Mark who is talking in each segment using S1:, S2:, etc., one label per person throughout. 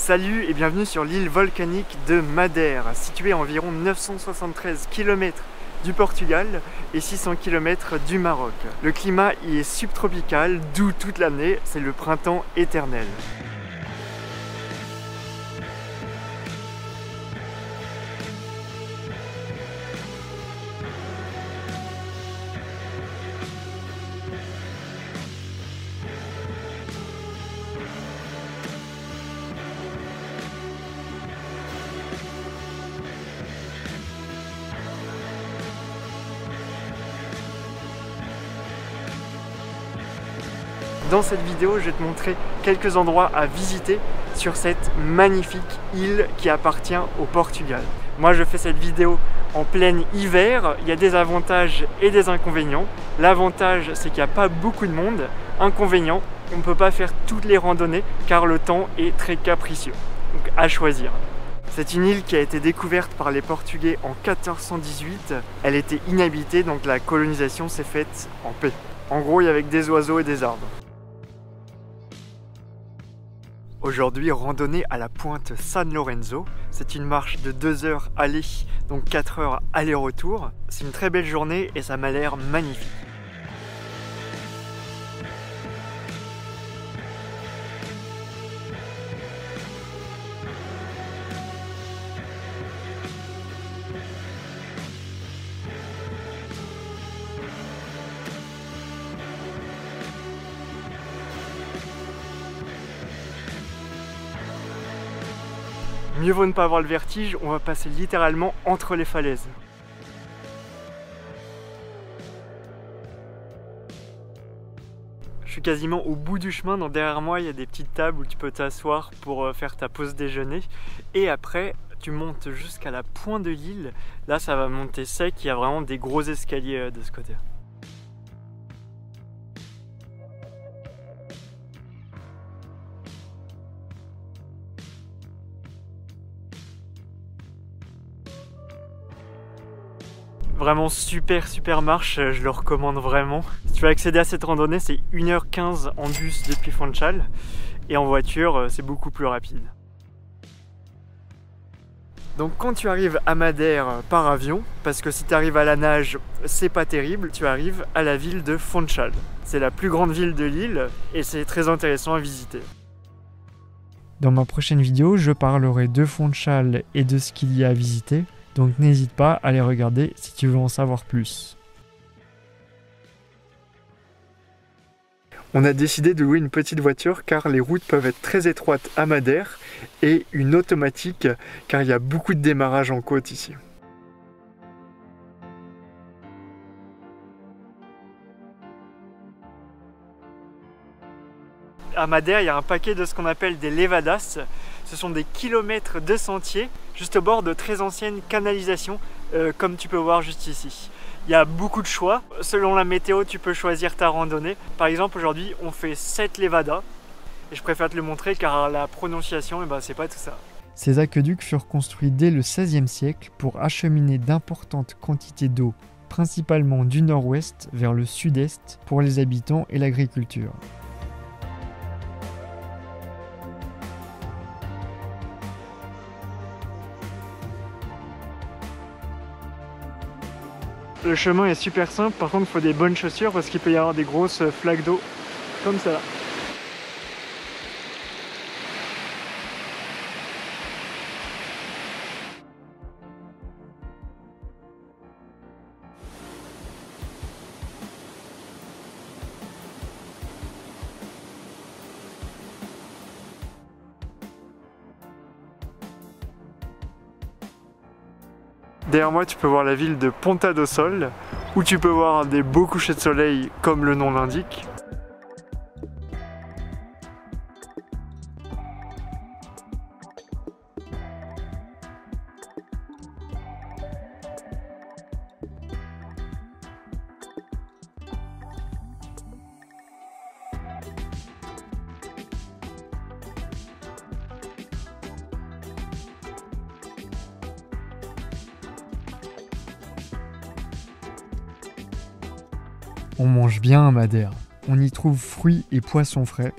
S1: Salut et bienvenue sur l'île volcanique de Madère, située à environ 973 km du Portugal et 600 km du Maroc. Le climat y est subtropical, doux toute l'année, c'est le printemps éternel. Dans cette vidéo, je vais te montrer quelques endroits à visiter sur cette magnifique île qui appartient au Portugal. Moi, je fais cette vidéo en plein hiver. Il y a des avantages et des inconvénients. L'avantage, c'est qu'il n'y a pas beaucoup de monde. Inconvénient, on ne peut pas faire toutes les randonnées car le temps est très capricieux. Donc, à choisir. C'est une île qui a été découverte par les Portugais en 1418. Elle était inhabitée, donc la colonisation s'est faite en paix. En gros, il y avait des oiseaux et des arbres. Aujourd'hui, randonnée à la pointe San Lorenzo. C'est une marche de 2 heures aller, donc 4 heures aller-retour. C'est une très belle journée et ça m'a l'air magnifique. Mieux vaut ne pas avoir le vertige, on va passer littéralement entre les falaises. Je suis quasiment au bout du chemin, donc derrière moi il y a des petites tables où tu peux t'asseoir pour faire ta pause déjeuner. Et après tu montes jusqu'à la pointe de l'île, là ça va monter sec, il y a vraiment des gros escaliers de ce côté. Vraiment super marche, je le recommande vraiment. Si tu veux accéder à cette randonnée, c'est 1h15 en bus depuis Funchal et en voiture, c'est beaucoup plus rapide. Donc quand tu arrives à Madère par avion, parce que si tu arrives à la nage, c'est pas terrible, tu arrives à la ville de Funchal. C'est la plus grande ville de l'île et c'est très intéressant à visiter. Dans ma prochaine vidéo, je parlerai de Funchal et de ce qu'il y a à visiter. Donc n'hésite pas à les regarder si tu veux en savoir plus. On a décidé de louer une petite voiture car les routes peuvent être très étroites à Madère et une automatique car il y a beaucoup de démarrage en côte ici. À Madère, il y a un paquet de ce qu'on appelle des levadas. Ce sont des kilomètres de sentiers juste au bord de très anciennes canalisations comme tu peux voir juste ici. Il y a beaucoup de choix. Selon la météo, tu peux choisir ta randonnée. Par exemple, aujourd'hui, on fait 7 levadas. Et je préfère te le montrer car la prononciation, c'est pas tout ça. Ces aqueducs furent construits dès le XVIe siècle pour acheminer d'importantes quantités d'eau, principalement du nord-ouest vers le sud-est pour les habitants et l'agriculture. Le chemin est super simple, par contre il faut des bonnes chaussures parce qu'il peut y avoir des grosses flaques d'eau comme ça. Derrière moi, tu peux voir la ville de Ponta do Sol, où tu peux voir des beaux couchers de soleil, comme le nom l'indique. On mange bien à Madère. On y trouve fruits et poissons frais.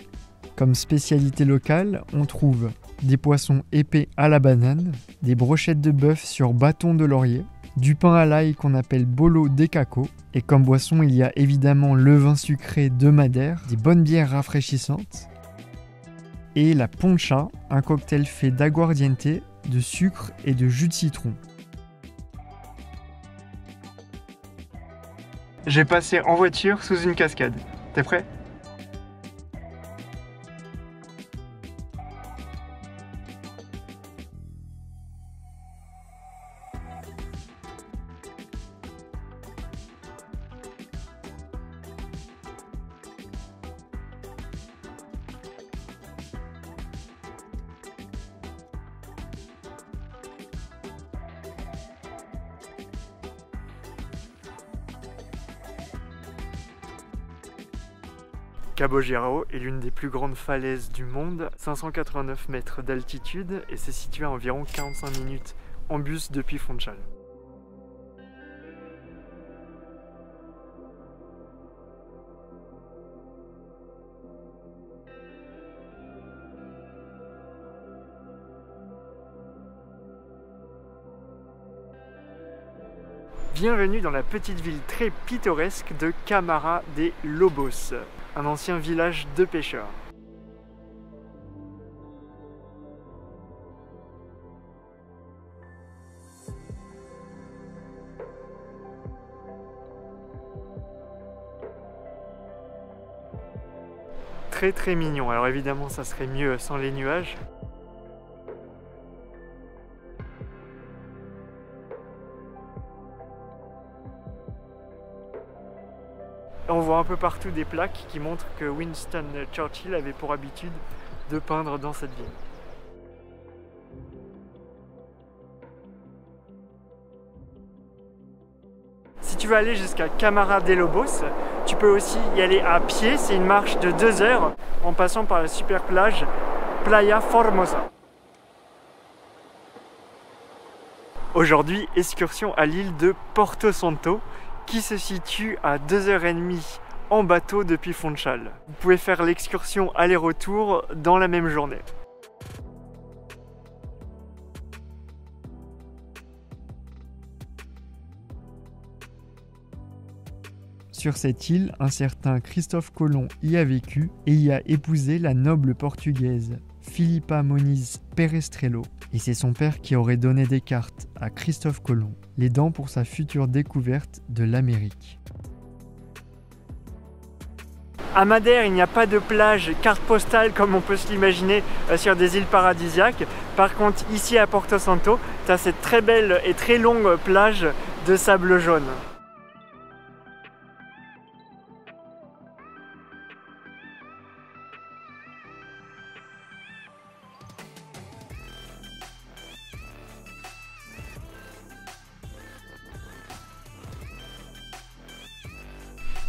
S1: Comme spécialité locale, on trouve des poissons épais à la banane, des brochettes de bœuf sur bâton de laurier, du pain à l'ail qu'on appelle bolo de caco, et comme boisson il y a évidemment le vin sucré de Madère, des bonnes bières rafraîchissantes, et la poncha, un cocktail fait d'aguardiente, de sucre et de jus de citron. J'ai passé en voiture sous une cascade. T'es prêt ? Cabo Girao est l'une des plus grandes falaises du monde, 589 mètres d'altitude et c'est situé à environ 45 minutes en bus depuis Funchal. Bienvenue dans la petite ville très pittoresque de Camara de Lobos, un ancien village de pêcheurs. Très mignon, alors évidemment ça serait mieux sans les nuages. On voit un peu partout des plaques qui montrent que Winston Churchill avait pour habitude de peindre dans cette ville. Si tu veux aller jusqu'à Camara de Lobos, tu peux aussi y aller à pied, c'est une marche de 2 heures en passant par la super plage Playa Formosa. Aujourd'hui, excursion à l'île de Porto Santo, qui se situe à 2h30 en bateau depuis Funchal. Vous pouvez faire l'excursion aller-retour dans la même journée. Sur cette île, un certain Christophe Colomb y a vécu et y a épousé la noble portugaise Filipa Moniz Perestrello. Et c'est son père qui aurait donné des cartes à Christophe Colomb, l'aidant pour sa future découverte de l'Amérique. À Madère, il n'y a pas de plage carte postale comme on peut se l'imaginer sur des îles paradisiaques. Par contre, ici à Porto Santo, tu as cette très belle et très longue plage de sable jaune.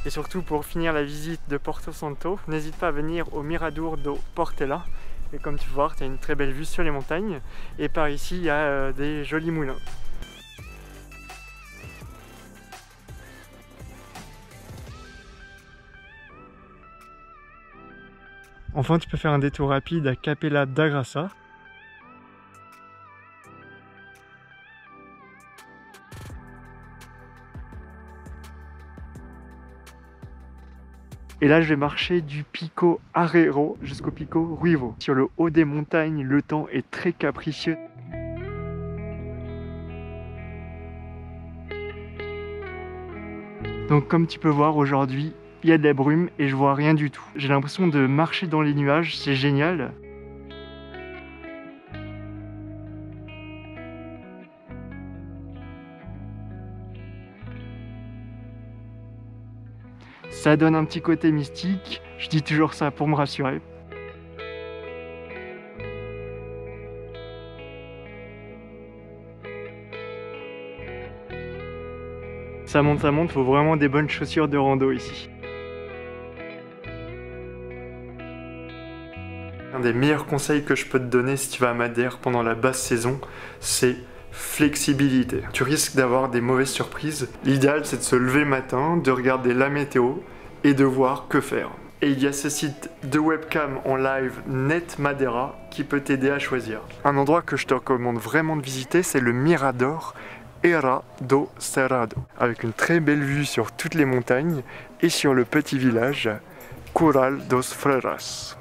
S1: Et surtout pour finir la visite de Porto Santo, n'hésite pas à venir au Mirador do Portela. Et comme tu peux voir, tu as une très belle vue sur les montagnes. Et par ici, il y a des jolis moulins. Enfin, tu peux faire un détour rapide à Capela da Graça. Et là, je vais marcher du Pico Arreiro jusqu'au Pico Ruivo. Sur le haut des montagnes, le temps est très capricieux. Donc comme tu peux voir aujourd'hui, il y a de la brume et je vois rien du tout. J'ai l'impression de marcher dans les nuages, c'est génial. Ça donne un petit côté mystique, je dis toujours ça pour me rassurer. Ça monte, faut vraiment des bonnes chaussures de rando ici. Un des meilleurs conseils que je peux te donner si tu vas à Madère pendant la basse saison, c'est flexibilité. Tu risques d'avoir des mauvaises surprises. L'idéal, c'est de se lever le matin, de regarder la météo et de voir que faire. Et il y a ce site de webcam en live Net Madeira qui peut t'aider à choisir. Un endroit que je te recommande vraiment de visiter, c'est le Mirador Era do Cerrado, avec une très belle vue sur toutes les montagnes et sur le petit village Curral dos Freiras.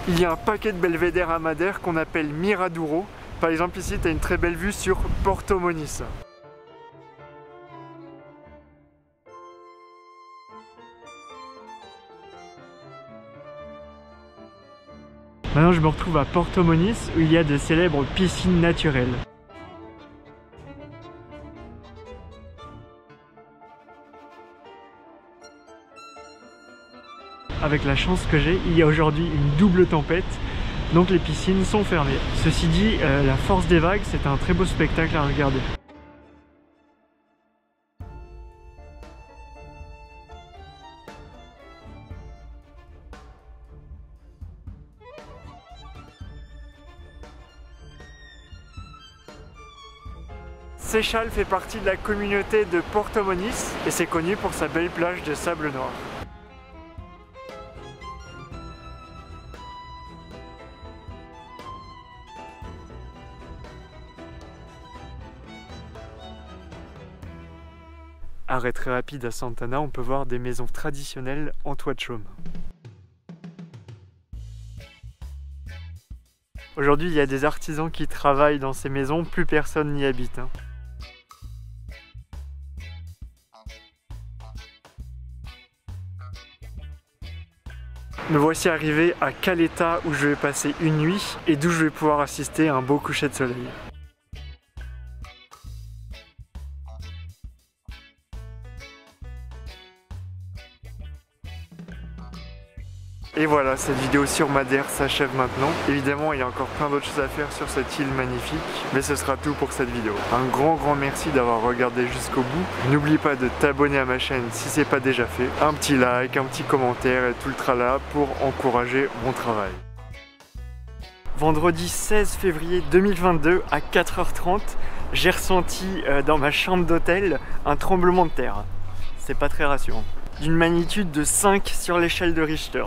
S1: Il y a un paquet de belvédères à Madère qu'on appelle Miradouro. Par exemple ici tu as une très belle vue sur Porto Moniz. Maintenant je me retrouve à Porto Moniz où il y a de célèbres piscines naturelles. Avec la chance que j'ai, il y a aujourd'hui une double tempête, donc les piscines sont fermées. Ceci dit, la force des vagues, c'est un très beau spectacle à regarder. Seixal fait partie de la communauté de Porto Moniz et c'est connu pour sa belle plage de sable noir. Arrêt très rapide à Santana, on peut voir des maisons traditionnelles en toit de chaume. Aujourd'hui, il y a des artisans qui travaillent dans ces maisons, plus personne n'y habite. Me voici arrivé à Caleta où je vais passer une nuit et d'où je vais pouvoir assister à un beau coucher de soleil. Et voilà, cette vidéo sur Madère s'achève maintenant. Évidemment, il y a encore plein d'autres choses à faire sur cette île magnifique, mais ce sera tout pour cette vidéo. Un grand merci d'avoir regardé jusqu'au bout. N'oublie pas de t'abonner à ma chaîne si c'est pas déjà fait. Un petit like, un petit commentaire et tout le tralala pour encourager mon travail. Vendredi 16 février 2022 à 4h30, j'ai ressenti dans ma chambre d'hôtel un tremblement de terre. C'est pas très rassurant. D'une magnitude de 5 sur l'échelle de Richter.